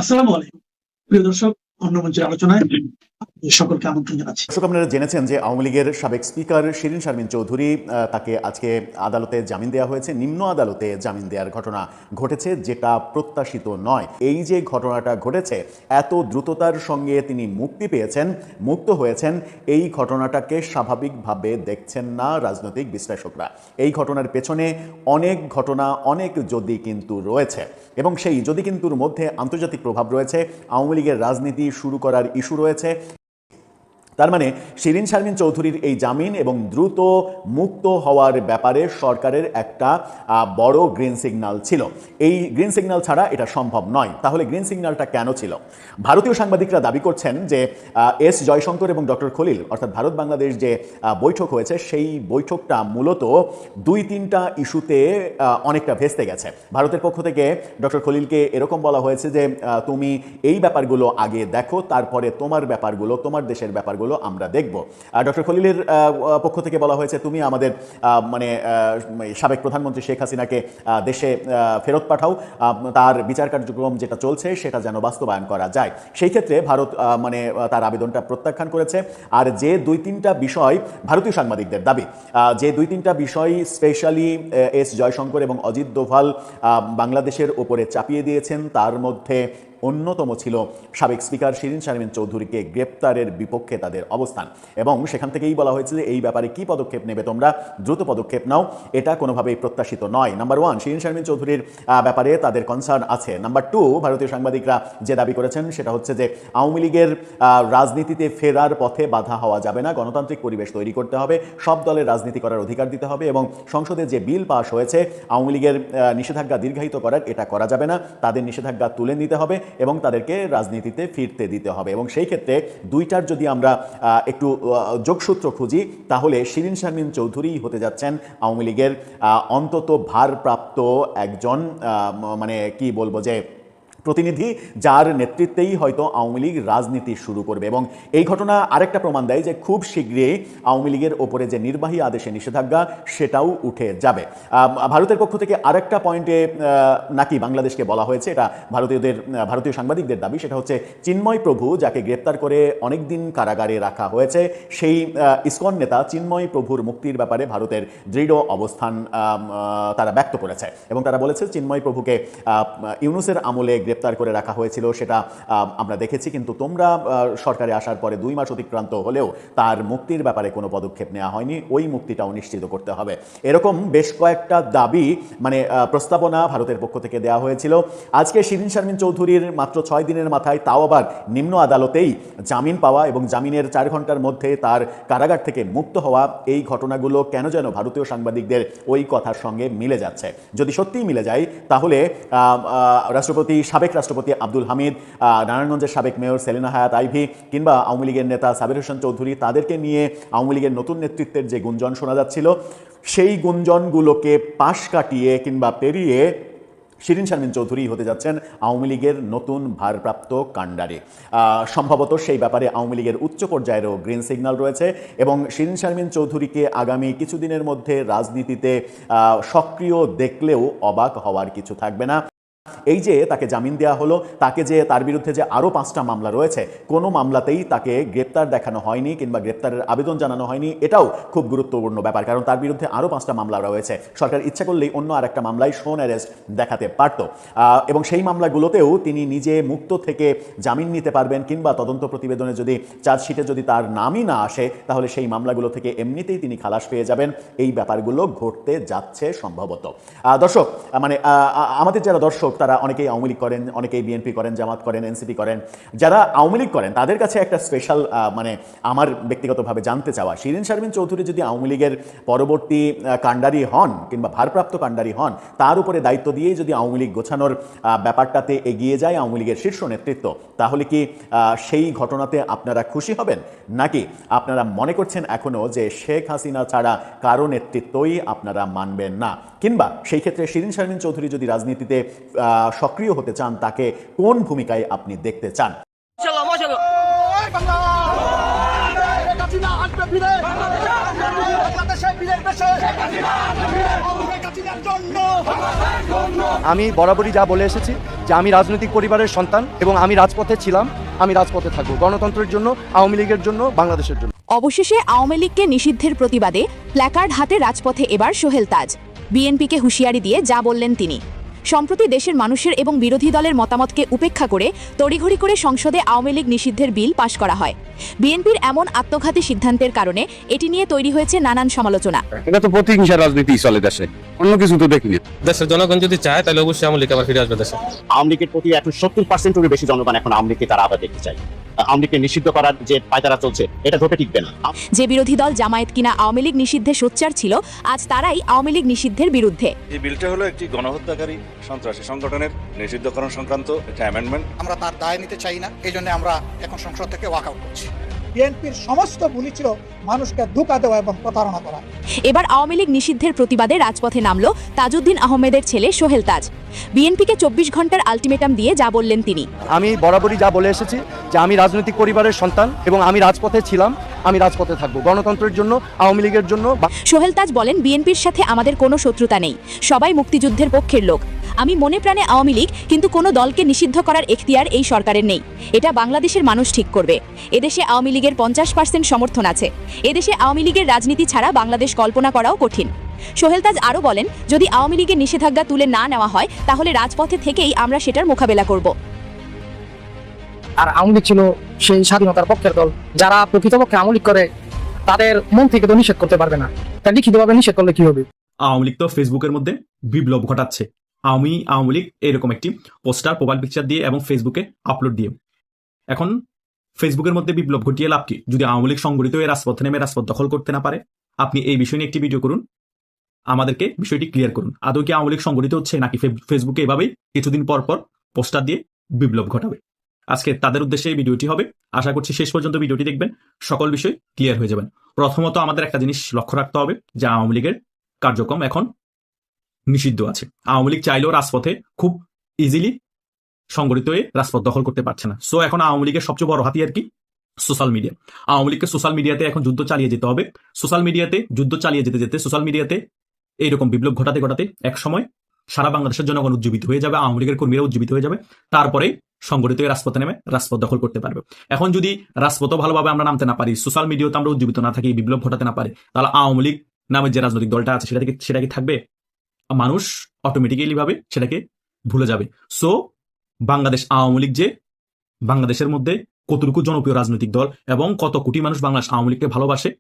আসসালামু আলাইকুম প্রিয় দর্শক, অন্য মঞ্চের আলোচনায় সকলকে আমন্ত্রণ জানাচ্ছি। দর্শক, আপনারা জেনেছেন যে আওয়ামী লীগের সাবেক স্পিকার শিরীন শারমিন চৌধুরী তাকে আজকে আদালতে জামিন দেওয়া হয়েছে। নিম্ন আদালতে জামিন দেওয়ার ঘটনা ঘটেছে, যেটা প্রত্যাশিত নয়। এই যে ঘটনাটা ঘটেছে, এত দ্রুততার সঙ্গে তিনি মুক্ত হয়েছেন, এই ঘটনাটাকে স্বাভাবিকভাবে দেখছেন না রাজনৈতিক বিশ্লেষকরা। এই ঘটনার পেছনে অনেক যদি কিন্তু রয়েছে, এবং সেই যদি কিন্তুর মধ্যে আন্তর্জাতিক প্রভাব রয়েছে, আওয়ামী লীগের রাজনীতি শুরু করার ইস্যু রয়েছে। তার মানে শিরীন শারমিন চৌধুরীর এই জামিন এবং দ্রুত মুক্ত হওয়ার ব্যাপারে সরকারের একটা বড় গ্রিন সিগন্যাল ছিল। এই গ্রিন সিগন্যাল ছাড়া এটা সম্ভব নয়। তাহলে গ্রিন সিগন্যালটা কেন ছিল? ভারতীয় সাংবাদিকরা দাবি করছেন যে এস জয়শঙ্কর এবং ডক্টর খলিল, অর্থাৎ ভারত বাংলাদেশ যে বৈঠক হয়েছে, সেই বৈঠকটা মূলত 2-3টা ইস্যুতে অনেকটা ভেস্তে গেছে। ভারতের পক্ষ থেকে ডক্টর খলিলকে এরকম বলা হয়েছে যে তুমি এই ব্যাপারগুলো আগে দেখো, তারপরে তোমার দেশের ব্যাপারগুলো আমরা দেখব। ডক্টর খলিলের পক্ষ থেকে বলা হয়েছে তুমি আমাদের সাবেক প্রধানমন্ত্রী শেখ হাসিনাকে দেশে ফেরত পাঠাও, তার বিচার কার্যক্রম যেটা চলছে সেটা যেন বাস্তবায়ন করা যায়। সেই ক্ষেত্রে ভারত তার আবেদনটা প্রত্যাখ্যান করেছে। আর যে 2-3টা বিষয় ভারতীয় সাংবাদিকদের দাবি, যে 2-3টা বিষয় স্পেশালি এস জয়শঙ্কর এবং অজিত দোভাল বাংলাদেশের ওপরে চাপিয়ে দিয়েছেন, তার মধ্যে অন্যতম ছিল সাবেক স্পিকার শিরীন শারমিন চৌধুরীকে গ্রেপ্তারের বিপক্ষে তাদের অবস্থান। এবং সেখান থেকেই বলা হয়েছে যে এই ব্যাপারে কি পদক্ষেপ নেবে তোমরা, দ্রুত পদক্ষেপ নাও, এটা কোনোভাবেই প্রত্যাশিত নয়। নাম্বার 1, শিরীন শারমিন চৌধুরীর ব্যাপারে তাদের কনসার্ন আছে। নাম্বার 2, ভারতীয় সাংবাদিকরা যে দাবি করেছেন সেটা হচ্ছে যে আওয়ামী লীগের রাজনীতিতে ফেরার পথে বাধা হওয়া যাবে না, গণতান্ত্রিক পরিবেশ তৈরি করতে হবে, সব দলের রাজনীতি করার অধিকার দিতে হবে, এবং সংসদে যে বিল পাস হয়েছে আওয়ামী লীগের নিষেধাজ্ঞা দীর্ঘায়িত করার, এটা করা যাবে না, তাদের নিষেধাজ্ঞা তুলে নিতে হবে এবং তাদেরকে রাজনীতিতে ফিরতে দিতে হবে। এবং সেই ক্ষেত্রে দুইটার যদি আমরা একটু যোগসূত্র খুঁজি, তাহলে শিরীন শারমিন চৌধুরী হতে যাচ্ছেন আওয়ামী লীগের অন্তত ভারপ্রাপ্ত একজন কি বলবো যে প্রতিনিধি, যার নেতৃত্বেই হয়তো আওয়ামী লীগ রাজনীতি শুরু করবে। এবং এই ঘটনা আরেকটা প্রমাণ দেয় যে খুব শীঘ্রই আওয়ামী লীগের ওপরে যে নির্বাহী আদেশে নিষেধাজ্ঞা, সেটাও উঠে যাবে। ভারতের পক্ষ থেকে আরেকটা পয়েন্টে নাকি বাংলাদেশকে বলা হয়েছে, এটা ভারতীয় সাংবাদিকদের দাবি, সেটা হচ্ছে চিন্ময় প্রভু, যাকে গ্রেপ্তার করে অনেকদিন কারাগারে রাখা হয়েছে, সেই ইসকন নেতা চিন্ময় প্রভুর মুক্তির ব্যাপারে ভারতের দৃঢ় অবস্থান তারা ব্যক্ত করেছে। এবং তারা বলেছে চিন্ময় প্রভুকে ইউনূসের আমলে গ্রেপ্তার করে রাখা হয়েছিল, সেটা আমরা দেখেছি, কিন্তু তোমরা সরকারে আসার পরে 2 মাস অতিক্রান্ত হলেও তার মুক্তির ব্যাপারে কোনো পদক্ষেপ নেওয়া হয়নি, ওই মুক্তিটাও নিশ্চিত করতে হবে। এরকম বেশ কয়েকটা দাবি প্রস্তাবনা ভারতের পক্ষ থেকে দেওয়া হয়েছিল। আজকে শিরীন শারমিন চৌধুরীর মাত্র 6 দিনের মাথায়, তাও আবার নিম্ন আদালতেই জামিন পাওয়া এবং জামিনের 4 ঘন্টার মধ্যে তার কারাগার থেকে মুক্ত হওয়া, এই ঘটনাগুলো কেন যেন ভারতীয় সাংবাদিকদের ওই কথার সঙ্গে মিলে যাচ্ছে। যদি সত্যিই মিলে যায়, তাহলে সাবেক রাষ্ট্রপতি আব্দুল হামিদ, নারায়ণগঞ্জের সাবেক মেয়র সেলিনা হায়াত আইভি, কিংবা আওয়ামী লীগের নেতা সাবির হোসেন চৌধুরী, তাদেরকে নিয়ে আওয়ামী লীগের নতুন নেতৃত্বের যে গুঞ্জন শোনা যাচ্ছিল, সেই গুঞ্জনগুলোকে পাশ কাটিয়ে কিংবা পেরিয়ে শিরীন শারমিন চৌধুরী হতে যাচ্ছেন আওয়ামী লীগের নতুন ভারপ্রাপ্ত কাণ্ডারি। সম্ভবত সেই ব্যাপারে আওয়ামী লীগের উচ্চ পর্যায়েরও গ্রিন সিগন্যাল রয়েছে, এবং শিরীন শারমিন চৌধুরীকে আগামী কিছুদিনের মধ্যে রাজনীতিতে সক্রিয় দেখলেও অবাক হওয়ার কিছু থাকবে না। এই যে তাকে জামিন দেওয়া হলো, তার বিরুদ্ধে যে আরও 5টা মামলা রয়েছে, কোনো মামলাতেই তাকে গ্রেপ্তার দেখানো হয়নি কিংবা গ্রেপ্তারের আবেদন জানানো হয়নি, এটাও খুব গুরুত্বপূর্ণ ব্যাপার। কারণ তার বিরুদ্ধে আরও 5টা মামলা রয়েছে, সরকার ইচ্ছা করলেই অন্য আরেকটা মামলায় শোন অ্যারেস্ট দেখাতে পারত, এবং সেই মামলাগুলোতেও তিনি নিজে মুক্ত থেকে জামিন নিতে পারবেন, কিংবা তদন্ত প্রতিবেদনে যদি চার্জশিটে যদি তার নামই না আসে, তাহলে সেই মামলাগুলো থেকে এমনিতেই তিনি খালাস পেয়ে যাবেন। এই ব্যাপারগুলো ঘটতে যাচ্ছে সম্ভবত। দর্শক, আমাদের যারা দর্শক, তারা অনেকেই আওয়ামী লীগ করেন, অনেকেই বিএনপি করেন, জামাত করেন, এনসিপি করেন। যারা আওয়ামী লীগ করেন তাদের কাছে একটা স্পেশাল আমার ব্যক্তিগতভাবে জানতে চাওয়া, শিরীন শারমিন চৌধুরী যদি আওয়ামী লীগের পরবর্তী কাণ্ডারি হন কিংবা ভারপ্রাপ্ত কাণ্ডারি হন, তার উপরে দায়িত্ব দিয়েই যদি আওয়ামী লীগ গোছানোর ব্যাপারটাতে এগিয়ে যায় আওয়ামী লীগের শীর্ষ নেতৃত্ব, তাহলে কি সেই ঘটনাতে আপনারা খুশি হবেন, নাকি আপনারা মনে করছেন এখনও যে শেখ হাসিনা ছাড়া কারো নেতৃত্বই আপনারা মানবেন না? কিংবা সেই ক্ষেত্রে শিরীন শারমিন চৌধুরী যদি রাজনীতিতে সক্রিয় হতে চান, তাকে কোন ভূমিকায় আপনি দেখতে চান? আমি বরাবরই যা বলে এসেছি যে আমি রাজনৈতিক পরিবারের সন্তান এবং আমি রাজপথে ছিলাম, আমি রাজপথে থাকবো গণতন্ত্রের জন্য, আওয়ামী লীগের জন্য, বাংলাদেশের জন্য। অবশেষে আওয়ামী লীগকে নিষিদ্ধের প্রতিবাদে প্ল্যাকার্ড হাতে রাজপথে এবার সোহেল তাজ। বিএনপিকে হুঁশিয়ারি দিয়ে যা বললেন তিনি। সম্প্রতি দেশের মানুষের এবং বিরোধী দলের মতামতকে উপেক্ষা করে তড়িঘড়ি করে সংসদে আওয়ামী লীগ নিষিদ্ধের বিল পাশ করা হয়। বিএনপির এমন আত্মঘাতী সিদ্ধান্তের কারণে এটি নিয়ে তৈরি হয়েছে নানান সমালোচনা। এটা তো প্রতিহিংসার রাজনীতি চলে দেশে, অন্য কিছু তো দেখিনি। দেশের জনগণ যদি চায় তাহলে অবশ্যই আওয়ামী লীগ আবার ফিরে আসবে দেশে। আওয়ামী লীগের প্রতি এখন 70%-এরও বেশি জনগণ এখন আওয়ামী লীগকে তারা আবার দেখতে চায়। আওয়ামী লীগকে নিষিদ্ধ করার যে পায়তারা চলছে এটা ধরে টিকবে না। যে বিরোধী দল জামায়াত কিনা আওয়ামী লীগ নিষিদ্ধে সোচ্চার ছিল, আজ তারাই আওয়ামী লীগ নিষিদ্ধের বিরুদ্ধে। এই বিলটা হলো একটি গণহত্যাকারী সন্ত্রাসী সংগঠনের নিষিদ্ধকরণ সংক্রান্ত একটা অ্যামেন্ডমেন্ট। আমরা তার দায় নিতে চাই না, এই জন্য আমরা এখন সংসদ থেকে ওয়াক আউট করছি। বিএনপির সমস্ত ভুলই ছিল মানুষকে ধোঁকা দেওয়া এবং প্রতারণা করা। এবার আওয়ামী লীগ নিষিদ্ধের প্রতিবাদে রাজপথে নামল তাজউদ্দিন আহমেদের ছেলে সোহেল তাজ। বিএনপিকে 24 ঘন্টার আলটিমেটাম দিয়ে যা বললেন তিনি। আমি বরাবরই যা বলে এসেছি যে আমি রাজনৈতিক পরিবারের সন্তান এবং আমি রাজপথে ছিলাম, আমি রাজপথে থাকবো গণতন্ত্রের জন্য, আওয়ামী লীগের জন্য। সোহেল তাজ বলেন, বিএনপির সাথে আমাদের কোনো শত্রুতা নেই, সবাই মুক্তিযুদ্ধের পক্ষের লোক। আমি মনে প্রাণে আওয়ামী লীগ, কিন্তু কোনো দলকে নিষিদ্ধ করার এখতিয়ার এই সরকারের নেই। এটা বাংলাদেশের মানুষ ঠিক করবে। এদেশে আওয়ামী লীগের 50% সমর্থন আছে। এদেশে আওয়ামী লীগের রাজনীতি ছাড়া বাংলাদেশ কল্পনা করাও কঠিন। সোহেল তাজ আরও বলেন, যদি আওয়ামী লীগের নিষেধাজ্ঞা তুলে না নেওয়া হয় তাহলে রাজপথে থেকেই আমরা সেটার মোকাবেলা করব। আর আওয়ামী লীগ ছিল সেই স্বাধীনতার পক্ষের দল, যারা প্রকৃতপক্ষে আওয়ামী লীগ করে তাদের মন থেকে তো নিষেধ করতে পারবে না। তা লিখিতভাবে নিষেধ করলে কি হবে? আওয়ামী লীগ তো ফেসবুকের মধ্যে বিপ্লব ঘটাচ্ছে। আওয়ামী লীগ এরকম একটি পোস্টার, প্রোফাইল পিকচার দিয়ে এবং ফেসবুকে আপলোড দিয়ে। এখন ফেসবুকের মধ্যে বিপ্লব ঘটিয়ে লাভ কি? যদি আওয়ামী লীগ সংগঠিত হয়ে রাজপথে নেমে রাজপথ দখল করতে না পারে, আপনি এই বিষয় নিয়ে একটি ভিডিও করুন, আমাদেরকে বিষয়টি ক্লিয়ার করুন। আদৌ কি আওয়ামী লীগ সংগঠিত হচ্ছে, নাকি ফেসবুকে এভাবেই কিছুদিন পর পর পোস্টার দিয়ে বিপ্লব ঘটাবে? আজকে তাদের উদ্দেশ্যে এই ভিডিওটি হবে। আশা করছি শেষ পর্যন্ত ভিডিওটি দেখবেন, সকল বিষয় ক্লিয়ার হয়ে যাবেন। প্রথমত আমাদের একটা জিনিস লক্ষ্য রাখতে হবে যে আওয়ামী লীগের কার্যক্রম এখন নিষিদ্ধ আছে। আওয়ামী লীগ চাইলেও রাজপথে খুব ইজিলি সংগঠিত হয়ে রাজপথ দখল করতে পারছে না। সো এখন আওয়ামী লীগের সবচেয়ে বড় হাতিয়ার কি? Social media. আওয়ামী লীগকে সোশ্যাল মিডিয়াতে এখন যুদ্ধ চালিয়ে যেতে হবে। সোশ্যাল মিডিয়াতে যুদ্ধ চালিয়ে যেতে যেতে সোশ্যাল মিডিয়াতে এইরকম বিপ্লব ঘটাতে ঘটাতে এক সময় সারা বাংলাদেশের জনগণ উজ্জীবিত হয়ে যাবে, আওয়ামী লীগের কর্মীরা উজ্জীবিত হয়ে যাবে, তারপরে সংগঠিত হয়ে রাজপথে নেমে রাজপথ দখল করতে পারবে। এখন যদি রাজপথও ভালোভাবে আমরা নামতে না পারি, সোশ্যাল মিডিয়াতে আমরা উজ্জীবিত না থাকি, বিপ্লব ঘটাতে না পারি, তাহলে আওয়ামী লীগ নামের যে রাজনৈতিক দলটা আছে সেটা কি থাকবে? মানুষ অটোমেটিক্যালি ভাবে সেটাকে ভুলে যাবে। সো বাংলাদেশ আওয়ামী লীগ যে বাংলাদেশের মধ্যে কতটুকু জনপ্রিয় রাজনৈতিক দল এবং কত কোটি মানুষ বাংলাদেশ আওয়ামী লীগকে ভালোবাসে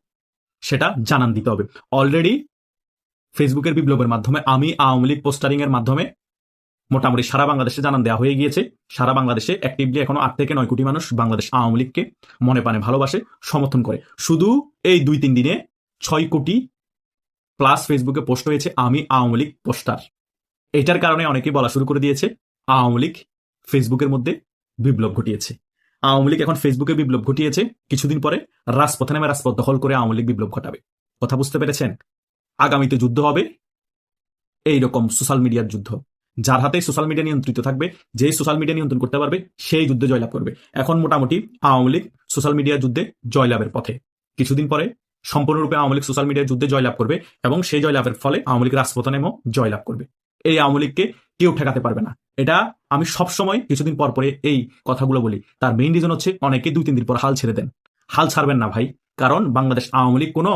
সেটা জানান দিতে হবে। অলরেডি ফেসবুকের বিপ্লবের মাধ্যমে, আমি আওয়ামী লীগ পোস্টারিং এর মাধ্যমে মোটামুটি সারা বাংলাদেশে জানান দেওয়া হয়ে গিয়েছে। সারা বাংলাদেশে অ্যাক্টিভলি এখনো 8 থেকে 9 কোটি মানুষ বাংলাদেশ আওয়ামী লীগকে মনে প্রাণে ভালোবাসে, সমর্থন করে। শুধু এই 2-3 দিনে 6 কোটি প্লাস ফেসবুকে পোস্ট হয়েছে আমি আওয়ামী লীগ পোস্টার। এটার কারণে অনেকেই বলা শুরু করে দিয়েছে আওয়ামী লীগ ফেসবুকের মধ্যে বিপ্লব ঘটিয়েছে। আওয়ামী লীগ এখন ফেসবুকে বিপ্লব ঘটিয়েছে, কিছুদিন পরে রাজপথে নেমে রাজপথ দখল করে আওয়ামী লীগ বিপ্লব ঘটাবে। কথা বুঝতে পেরেছেন? আগামীতে যুদ্ধ হবে এইরকম সোশ্যাল মিডিয়ার যুদ্ধ। যার হাতে সোশ্যাল মিডিয়া নিয়ন্ত্রিত থাকবে, যে সোশ্যাল মিডিয়া নিয়ন্ত্রণ করতে পারবে, সেই যুদ্ধে জয়লাভ করবে। এখন মোটামুটি আওয়ামী লীগ সোশ্যাল মিডিয়ার যুদ্ধে জয়লাভের পথে। কিছুদিন পরে সম্পূর্ণরূপে আওয়ামী লীগ সোশ্যাল মিডিয়ার যুদ্ধে জয়লাভ করবে এবং সেই জয়লাভের ফলে আওয়ামী লীগ রাজপথে নেমেও জয়লাভ করবে। এই আওয়ামী লীগকে কেউ ঠেকাতে পারবে না। এটা আমি সবসময় কিছুদিন পর পরে এই কথাগুলো বলি। তার মেইন রিজন হচ্ছে অনেকে 2-3 দিন পর হাল ছেড়ে দেন। হাল ছাড়বেন না ভাই, কারণ বাংলাদেশ আওয়ামী লীগ কোনো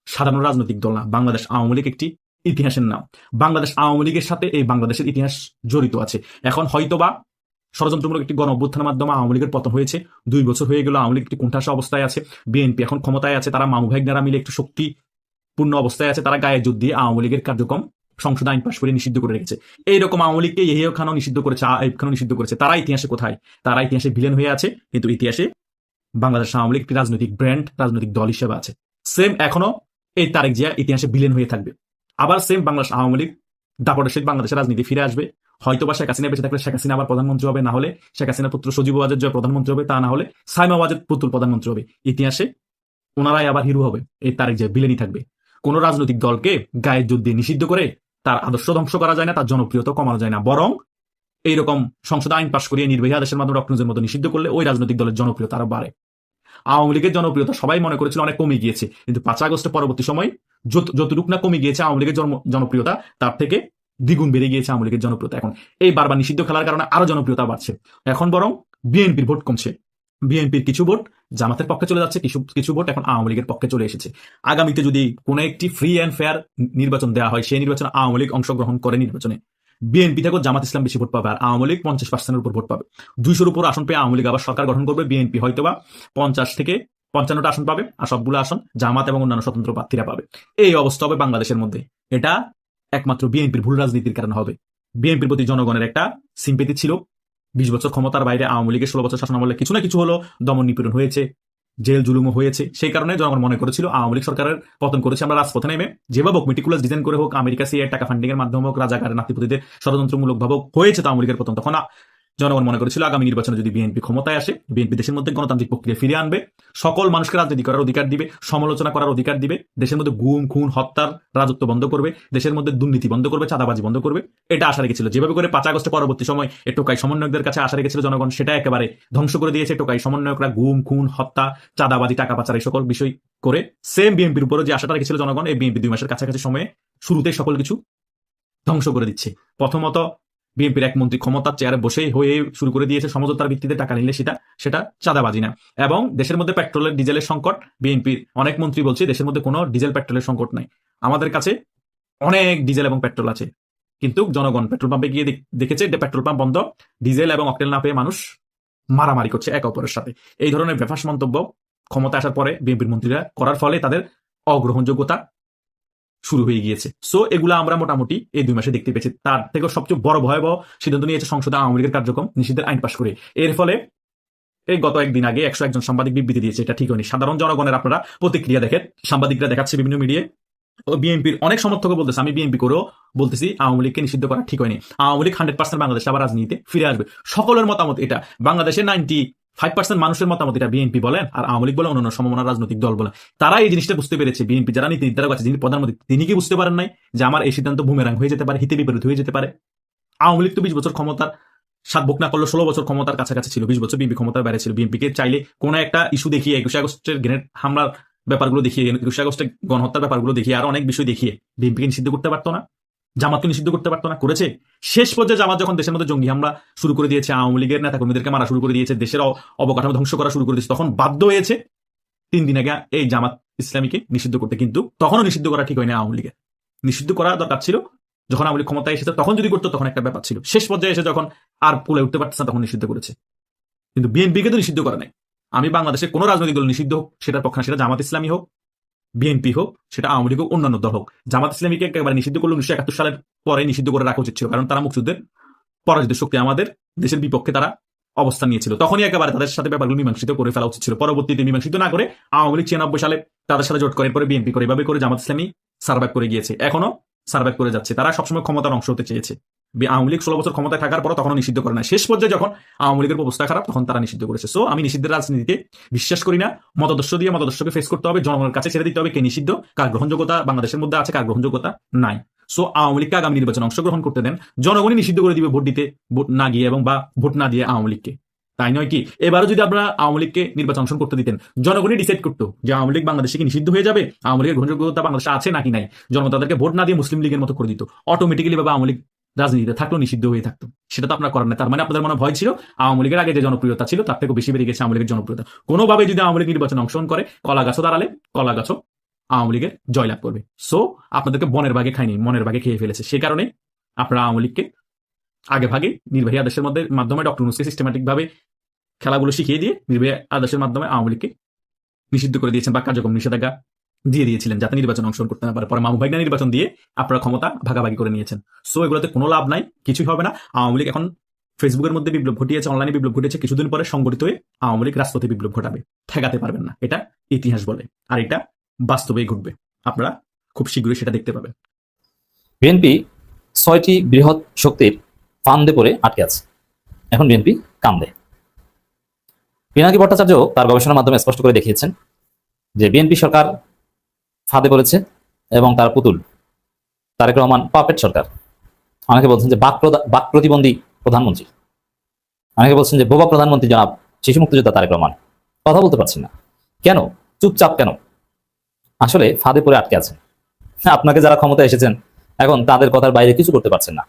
সাধারণ রাজনৈতিক দল না। বাংলাদেশ আওয়ামী লীগ একটি ইতিহাসের নাম। বাংলাদেশ আওয়ামী লীগের সাথে এই বাংলাদেশের ইতিহাস জড়িত আছে। এখন হয়তোবা ষড়যন্ত্রমূলক একটি গণ অভ্যুত্থানের মাধ্যমে আওয়ামী লীগের পতন হয়েছে। 2 বছর হয়ে গেল আওয়ামী লীগ একটি কোণঠাসা অবস্থায় আছে। বিএনপি এখন ক্ষমতায় আছে, তারা মামু ভাইগনারা মিলে একটু শক্তিপূর্ণ অবস্থায় আছে। তারা গায়ে জোর দিয়ে আওয়ামী লীগের কার্যক্রম সংসদ আইন পাশ করে নিষিদ্ধ করে রেখেছে। এইরকম আওয়ামী লীগকে ইহিয়া খানও নিষিদ্ধ করেছে, আইব খানও নিষিদ্ধ করেছে। তারা ইতিহাসে কোথায়? তারা ইতিহাসে ভিলেন হয়ে আছে, কিন্তু ইতিহাসে বাংলাদেশ আওয়ামী লীগ একটি রাজনৈতিক ব্র্যান্ড, রাজনৈতিক দল হিসেবে আছে। সেম এখনো এই তারেক জিয়া ইতিহাসে ভিলেন হয়ে থাকবে। আবার সেম বাংলাদেশ আওয়ামী লীগ দাপটের সহিত বাংলাদেশের রাজনীতি ফিরে আসবে। হয়তোবা শেখ হাসিনা বেঁচে থাকলে শেখ হাসিনা আবার প্রধানমন্ত্রী হবে, না হলে শেখ হাসিনার পুত্র সজীব ওয়াজেদ জয় প্রধানমন্ত্রী হবে, তা না হলে সাইমা ওয়াজেদ পুতুল প্রধানমন্ত্রী হবে। ইতিহাসে ওনারাই আবার হিরো হবে, এই তারেক জিয়া ভিলেনই থাকবে। কোন রাজনৈতিক দলকে গায়ের জোর দিয়ে নিষিদ্ধ করে তার আদর্শ ধ্বংস করা যায় না, তার জনপ্রিয়তা কমানো যায় না। বরং এইরকম সংসদ আইন পাশ করিয়ে নির্বাহী আদেশের মাধ্যমে ডক্টর মতো নিষিদ্ধ করলে ওই রাজনৈতিক দলের জনপ্রিয়তা আরো বাড়ে। আওয়ামী লীগের জনপ্রিয়তা সবাই মনে করেছিল অনেক কমে গিয়েছে, কিন্তু 5 আগস্টের পরবর্তী সময় যতটুকু না কমে গিয়েছে আওয়ামী লীগের জনপ্রিয়তা, তার থেকে দ্বিগুণ বেড়ে গিয়েছে আওয়ামী লীগের জনপ্রিয়তা। এখন এই বারবার নিষিদ্ধ খেলার কারণে আরো জনপ্রিয়তা বাড়ছে। এখন বরং বিএনপির ভোট কমছে, বিএনপির কিছু ভোট জামাতের পক্ষে চলে যাচ্ছে, কিছু ভোট এখন আওয়ামী লীগের পক্ষে চলে এসেছে। আগামীতে যদি কোনো একটি ফ্রি অ্যান্ড ফেয়ার নির্বাচন দেওয়া হয়, সেই নির্বাচনে আওয়ামী লীগ অংশগ্রহণ করে নির্বাচনে বিএনপি থেকে জামাত ইসলাম বেশি ভোট পাবে, আর আওয়ামী লীগ 50%-এর উপর ভোট পাবে। 200-র উপর আসন পেয়ে আওয়ামী লীগ আবার সরকার গঠন করবে। বিএনপি হয়তোবা 50 থেকে 55টা আসন পাবে, আর সবগুলো আসন জামাত এবং অন্যান্য স্বতন্ত্র প্রার্থীরা পাবে। এই অবস্থা হবে বাংলাদেশের মধ্যে। এটা একমাত্র বিএনপির ভুল রাজনীতির কারণে হবে। বিএনপির প্রতি জনগণের একটা সিম্পেথি ছিল। 20 বছর ক্ষমতার বাইরে আওয়ামী লীগের 16 বছর শাসনামলে কিছু না কিছু হলো, দমন নিপীড়ন হয়েছে, জেল জুলুমও হয়েছে। সেই কারণে জনগণ মনে করেছিল আওয়ামী লীগ সরকারের পতন করেছে আমরা রাজপথে নেমে, যেভাবে হোক মেটিকুলাস ডিজাইন করে হোক, আমেরিকা সিআই টাকা ফান্ডিং এর মাধ্যমে হোক, রাজাকারের নাতিপুতিদের ষড়যন্ত্রমূলক ভাবে হয়েছে তো আওয়ামী লীগের পতন। তখন জনগণ মনে করেছিল আগামী নির্বাচনে যদি বিএনপি ক্ষমতায় আসে, বিএনপি দেশের মধ্যে গণতান্ত্রিক প্রক্রিয়া ফিরে আনবে, সকল মানুষকে রাজনীতি করার অধিকার দিবে, সমালোচনা করার অধিকার দিবে, দেশের মধ্যে গুম খুন হত্যার রাজত্ব বন্ধ করবে, দেশের মধ্যে দুর্নীতি বন্ধ করবে, চাঁদাবাজি বন্ধ করবে। এটা আশা রেখেছিল। যেভাবে করে 5 আগস্টের পরবর্তী সময় এই টোকাই সমন্বয়কদের কাছে আশা রেখেছিল জনগণ, সেটা একেবারে ধ্বংস করে দিয়েছে। টোকাই সমন্বয়করা গুম খুন হত্যা চাঁদাবাজি টাকা পাচার এই সকল বিষয় করে সেম বিএনপির উপরে যে আশাটা রেখেছিল জনগণ, এই বিএনপি 2 মাসের কাছাকাছি সময়ে শুরুতেই সকল কিছু ধ্বংস করে দিচ্ছে। প্রথমত বিএনপির এক মন্ত্রী ক্ষমতার চেয়ারে বসেই হয়ে শুরু করে দিয়েছে সমঝোতার ভিত্তিতে টাকা নিলে সেটা চাঁদাবাজি না। এবং দেশের মধ্যে পেট্রোলের ডিজেলের সংকট, বিএনপির অনেক মন্ত্রী বলছে দেশের মধ্যে কোনো ডিজেল পেট্রোলের সংকট নাই, আমাদের কাছে অনেক ডিজেল এবং পেট্রোল আছে। কিন্তু জনগণ পেট্রোল পাম্পে গিয়ে দেখেছে পেট্রোল পাম্প বন্ধ, ডিজেল এবং অকটেল না পেয়ে মানুষ মারামারি করছে একে অপরের সাথে। এই ধরনের বেফাস মন্তব্য ক্ষমতা আসার পরে বিএনপির মন্ত্রীরা করার ফলে তাদের অগ্রহণযোগ্যতা শুরু হয়ে গিয়েছে। সো এগুলো আমরা মোটামুটি এই 2 মাসে দেখতে পেয়েছি। তার থেকে সবচেয়ে বড় ভয়াবহ সিদ্ধান্ত নিয়েছে সংসদে আওয়ামী লীগের কার্যক্রম নিষিদ্ধের আইন পাশ করে। এর ফলে এই গত একদিন আগে 101 জন সাংবাদিক বিবৃতি দিয়েছে, এটা ঠিক হয়নি। সাধারণ জনগণের আপনারা প্রতিক্রিয়া দেখেন, সাংবাদিকরা দেখাচ্ছে বিভিন্ন মিডিয়ায়, বিএনপির অনেক সমর্থক বলতেছে, আমি বিএনপি করেও বলতেছি আওয়ামী লীগকে নিষিদ্ধ করা ঠিক হয়নি। আওয়ামী লীগ 100% বাংলাদেশে আবার রাজনীতিতে ফিরে আসবে। সকলের মতামত এটা, বাংলাদেশের 95% মানুষের মতামত এটা। বিএনপি বলেন আর আওয়ামী লীগ বলে অন্যান্য সমমনা রাজনৈতিক দল বলে, তারা এই জিনিসটা বুঝতে পেরেছে। বিএনপি যারা নীতি নির্ধারক আছে, যিনি প্রধানমন্ত্রী, তিনি কি বুঝতে পারেন নাই যে আমার এই সিদ্ধান্ত বুমেরাং হয়ে যেতে পারে, হিতে বিপরীত হয়ে যেতে পারে। আওয়ামী লীগ তো 20 বছর ক্ষমতার সাত ভোগ না করলো, 16 বছর ক্ষমতার কাছাকাছি ছিল, 20 বছর বিএনপি ক্ষমতার বাইরে ছিল। বিএনপিকে চাইলে কোন একটা ইস্যু দেখিয়ে, 21 আগস্টের গ্রেনেড হামলার ব্যাপারগুলো দেখিয়ে, 21 আগস্টের গণহত্যার ব্যাপারগুলো দেখিয়ে, আর অনেক বিষয় দেখিয়ে বিএনপিকে নিষিদ্ধ করতে পারতো না, জামাতকে নিষিদ্ধ করতে পারতো না, করেছে। শেষ পর্যায়ে জামাত যখন দেশের মধ্যে জঙ্গি হামলা শুরু করে দিয়েছে, আওয়ামী লীগের নেতাকর্মীদেরকে মারা শুরু করে দিয়েছে, দেশের অবকাঠামো ধ্বংস করা শুরু করে দিয়েছে, তখন বাধ্য হয়েছে 3 দিন আগে এই জামাত ইসলামীকে নিষিদ্ধ করতে। কিন্তু তখনও নিষিদ্ধ করা ঠিক হয়নি। আওয়ামী লীগের নিষিদ্ধ করা দরকার ছিল যখন আওয়ামী লীগ ক্ষমতায় এসেছে, তখন যদি করতো তখন একটা ব্যাপার ছিল। শেষ পর্যায়ে এসে যখন আর পুলে উঠতে পারতেছে না, তখন নিষিদ্ধ করেছে। কিন্তু বিএনপিকে তো নিষিদ্ধ করা নাই। আমি বাংলাদেশের কোন রাজনৈতিক দল নিষিদ্ধ হোক সেটার পক্ষে, সেটা জামাত ইসলামী হোক, বিএনপি হোক, সেটা আওয়ামী লীগ হোক, অন্যান্য দল হোক। জামাত ইসলামীকে একেবারে নিষিদ্ধ করলে 1971 সালের পরে নিষিদ্ধ করে রাখা উচিত ছিল, কারণ তারা মুক্তিযুদ্ধের পরাজিত শক্তি, আমাদের দেশের বিপক্ষে তারা অবস্থান নিয়েছিল। তখনই একেবারে তাদের সাথে ব্যাপারগুলো মীমাংসিত করে ফেলা উচিত ছিল। পরবর্তীতে মীমাংসিত না করে আওয়ামী লীগ 96 সালে তাদের সাথে জোট করে, পরে বিএনপি করে, এভাবে করে জামাত ইসলামী সার্ভাইভ করে গিয়েছে, এখনো সার্ভাইভ করে যাচ্ছে। তারা সবসময় ক্ষমতার অংশ হতে চেয়েছে। আওয়ামী লীগ 16 বছর ক্ষমতায় থাকার পর তখনও নিষিদ্ধ করে না। শেষ পর্যায়ে যখন আওয়ামী লীগের অবস্থা খারাপ, তখন তারা নিষিদ্ধ করেছে। সো আমি নিষিদ্ধের রাজনীতিতে বিশ্বাস করি না। মতাদর্শ দিয়ে মতাদর্শকে ফেস করতে হবে, জনগণের কাছে ছেড়ে দিতে হবে কে নিষিদ্ধ, কার গ্রহণযোগ্যতা বাংলাদেশের মধ্যে আছে, কার গ্রহণযোগ্যতা নাই। সো আওয়ামী লীগকে আগামী নির্বাচনে অংশগ্রহণ করতে দেন, জনগণই নিষিদ্ধ করে দিবে ভোট দিতে, ভোট না গিয়ে এবং বা ভোট না দিয়ে আওয়ামী লীগকে। তাই নয় কি? এবারও যদি আপনারা আওয়ামী লীগকে নির্বাচন অংশগ্রহণ করতে দিতেন, জনগণই ডিসাইড করতো যে আওয়ামী লীগ বাংলাদেশে কি নিষিদ্ধ হয়ে যাবে, আওয়ামী লীগের গ্রহণযোগ্যতা বাংলাদেশে আছে নাকি নাই। জনগণ তাদেরকে ভোট না দিয়ে মুসলিম লীগের মতো করে দিত, অটোমেটিক্যালি ভাবে আওয়ামী লীগ রাজনীতিতে থাকলো, নিষিদ্ধ হয়ে থাকতো। সেটা তো আপনার করার না। তার মানে আপনাদের মনে ভয় ছিল আওয়ামী লীগের আগে যে জনপ্রিয়তা ছিল তার থেকে বেশি বেড়ে গেছে আওয়ামী লীগের জনপ্রিয়তা। কোনোভাবে যদি আওয়ামী লীগ নির্বাচনে অংশগ্রহণ করে, কলা গাছও দাঁড়ালে কলা গাছও আওয়ামী লীগের জয়লাভ করবে। সো আপনাদেরকে বনের বাগে খায়নি, মনের বাগে খেয়ে ফেলেছে। সে কারণে আপনারা আওয়ামী লীগকে আগে ভাগে নির্বাহী আদেশের মাধ্যমে ডক্টর ইউনূসকে সিস্টেম্যাটিক ভাবে খেলাগুলো শিখিয়ে দিয়ে নির্বাহী আদেশের মাধ্যমে আওয়ামী লীগকে নিষিদ্ধ করে দিয়েছেন বা কার্যক্রম নিষেধাজ্ঞা দিয়ে দিয়েছিলেন, যাতে নির্বাচন অংশগ্রহণ করতে না পারে। পরে মামু ভাইগনা নির্বাচন দিয়ে আপনারা ক্ষমতা ভাগাভাগি করে নিয়েছেন। সো এগুলোতে কোনো লাভ নাই, কিছুই হবে না। আওয়ামী লীগ এখন ফেসবুকের মধ্যে বিপ্লব ঘটিয়েছে, অনলাইনে বিপ্লব ঘটিয়েছে, কিছুদিন পরে সংগঠিত হয়ে আওয়ামী লীগ রাজপথে বিপ্লব ঘটাবে। ঠেকাতে পারবেন না, এটা ইতিহাস বলে, আর এটা বাস্তবেই ঘটবে। আপনারা খুব শীঘ্রই সেটা দেখতে পাবেন। বিএনপি 6টি বৃহৎ শক্তির ফান্দে পড়ে আটকে আছে। এখন বিএনপি কান্দে। পিনাকি ভট্টাচার্য তার গবেষণার মাধ্যমে স্পষ্ট করে দেখিয়েছেন যে বিএনপি সরকার ফাঁদে পড়েছে এবং তার পুতুল তারেক রহমান পাপেট সরকার। অনেকে বলছেন যে বাক প্রতিবন্ধী প্রধানমন্ত্রী, অনেকে বলছেন যে বোবা প্রধানমন্ত্রী জনাব শিশু মুক্তিযোদ্ধা তারেক রহমান। কথা বলতে পারছেন না কেন, চুপচাপ কেন? আসলে ফাঁদে পড়ে আটকে আছেন। আপনাকে যারা ক্ষমতায় এসেছেন এখন তাদের কথার বাইরে কিছু করতে পারছেন না।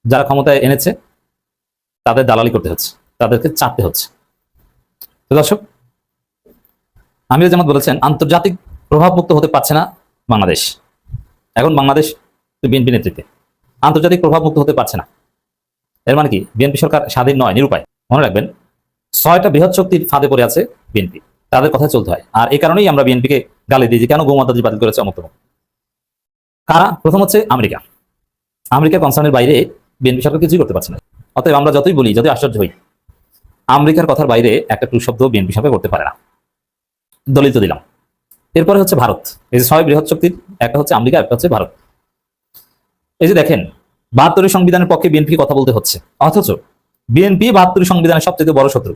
যারা ক্ষমতায় এনেছে তাদের দালালি করতে হচ্ছে, তাদেরকে চাপতে হচ্ছে। তো দর্শক, আমির জামাত বলেছেন আন্তর্জাতিক প্রভাবমুক্ত হতে পারছে না বাংলাদেশ। এখন বাংলাদেশ বিএনপি নেতৃত্বে আন্তর্জাতিক প্রভাবমুক্ত হতে পারছে না। এর মানে কি বিএনপি সরকার স্বাধীন নয়, নিরুপায়। মনে রাখবেন 6টা বৃহৎ শক্তির ফাঁদে পড়ে আছে বিএনপি, তাদের কথা চলতে হয়। আর এই কারণেই আমরা বিএনপিকে গালি দিই যে কেন গৌমাতাজি বাতিল করেছে অমুক তমুক। কারা? প্রথম হচ্ছে আমেরিকা। আমেরিকা কনসার্নের বাইরে বিএনপি সরকার কিছুই করতে পারছে না। অতএব আমরা যতই বলি, যতই আশ্চর্য হই, আমেরিকার কথার বাইরে একটা টু শব্দ বিএনপি সরকার করতে পারে না। দলিত দিলাম। এরপরে হচ্ছে ভারত। এই যে 6 বৃহৎ শক্তির, একটা হচ্ছে আমেরিকা, একটা হচ্ছে ভারত। এই যে দেখেন 72 সংবিধানের পক্ষে বিএনপি কথা বলতে হচ্ছে, অথচ বিএনপি 72 সংবিধানের সবচেয়ে বড় শত্রু।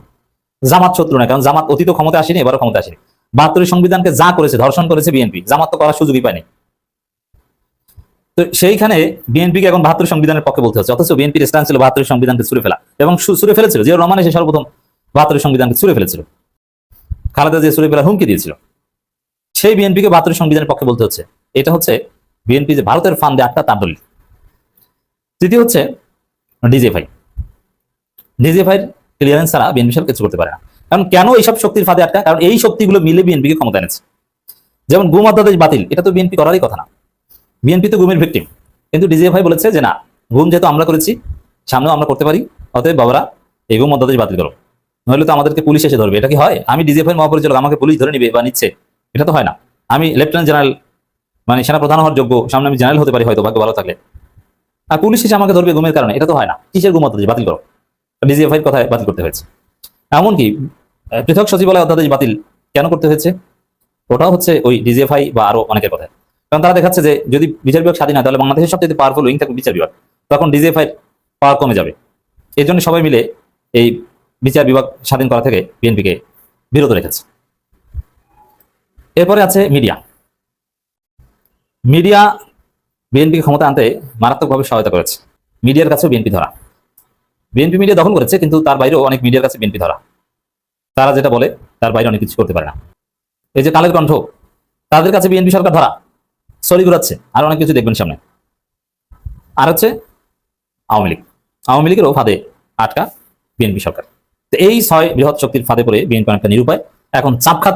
জামাত শত্রু না, কারণ জামাত অতীত ক্ষমতা আসেনি, এবারও ক্ষমতা আসেনি। 72 সংবিধানকে যা করেছে, ধর্ষণ করেছে বিএনপি, জামাত তো করার সুযোগই পায়নি। তো সেইখানে বিএনপিকে এখন 72 সংবিধানের পক্ষে বলতে হচ্ছে, অথচ বিএনপির স্ট্যান্ড ছিল 72 সংবিধানকে ছুঁড়ে ফেলা, এবং ছুঁড়ে ফেলেছিল। জিয়াউর রহমান এসে সর্বপ্রথম 72 সংবিধানকে ছুঁড়ে ফেলেছিল, খালেদা জিয়া ছুঁড়ে ফেলার হুমকি দিয়েছিল। সেই বিএনপিকে 72 সংবিধানের পক্ষে বলতে হচ্ছে। এটা হচ্ছে বিএনপি যে ভারতের ফান্দে আটকা, তার দলিল। তৃতীয় হচ্ছে ডিজিএফআই। ডিজিএফআই ক্লিয়ারেন্স ছাড়া বিএনপি সরকার কিছু করতে পারে না। কারণ কেন এইসব শক্তির ফাঁদে আটকা? কারণ এই শক্তিগুলো মিলে বিএনপিকে ক্ষমতা এনেছে। যেমন গুম অধ্যাদেশ বাতিল, এটা তো বিএনপি করারই কথা না, বিএনপি তো গুমের ভিকটিম। কিন্তু ডিজিএফআই বলেছে যে না, গুম যেহেতু আমরা করেছি, সামনেও আমরা করতে পারি, অতএব বাবারা এই গুম অধ্যাদেশ বাতিল করো, নইলে তো আমাদেরকে পুলিশ এসে ধরবে। এটা কি হয়? আমি ডিজিএফআই মহাপরিচালক, আমাকে পুলিশ ধরে নিবে বা নিচ্ছে? এটা তো হয় না। আমি লেফটেন্যান্ট জেনারেল, মানে সেনা প্রধান হওয়ার যোগ্য, সামনে আমি জেনারেল হতে পারি হয়তো, ভাগ্য ভালো থাকলে, আর পুলিশ এসে আমাকে ধরবে গুমের কারণে? এটা তো হয় না। কিসের গুম অধ্যাদেশ বাতিল করো? ডিজিএফআই কথায় বাতিল করতে হয়েছে। এমনকি পৃথক সচিবালয় অধ্যাদেশ বাতিল কেন করতে হয়েছে? ওটাও হচ্ছে ওই ডিজিএফআই বা আরো অনেকের কথা। কারণ তারা দেখাচ্ছে যে যদি বিচার বিভাগ স্বাধীন হয়, তাহলে বাংলাদেশের সবচেয়ে পাওয়ারফুল উইং থাকবে বিচার বিভাগ, তখন ডিজিএফআই পাওয়ার কমে যাবে। এই জন্য সবাই মিলে এই বিচার বিভাগ স্বাধীন করা থেকে বিএনপিকে বিরত রেখেছে। এরপরে আছে মিডিয়া। মিডিয়া বিএনপিকে ক্ষমতা আনতে মারাত্মকভাবে সহায়তা করেছে। মিডিয়ার কাছেও বিএনপি ধরা। বিএনপি মিডিয়া দখল করেছে, কিন্তু তার বাইরেও অনেক মিডিয়ার কাছে বিএনপি ধরা। তারা যেটা বলে তার বাইরে অনেক কিছু করতে পারে না। এই যে কালের কণ্ঠ, তাদের কাছে বিএনপি সরকার ধরা, সরি ঘুরাচ্ছে, আর অনেক কিছু দেখবেন সামনে। আর হচ্ছে আওয়ামী লীগ। আওয়ামী লীগেরও ফাঁদে আটকা বিএনপি সরকার। তো এই 6 বৃহৎ শক্তির ফাঁদে পড়ে বিএনপি অনেকটা নিরুপায়, এখন চাপ খাচ্ছে।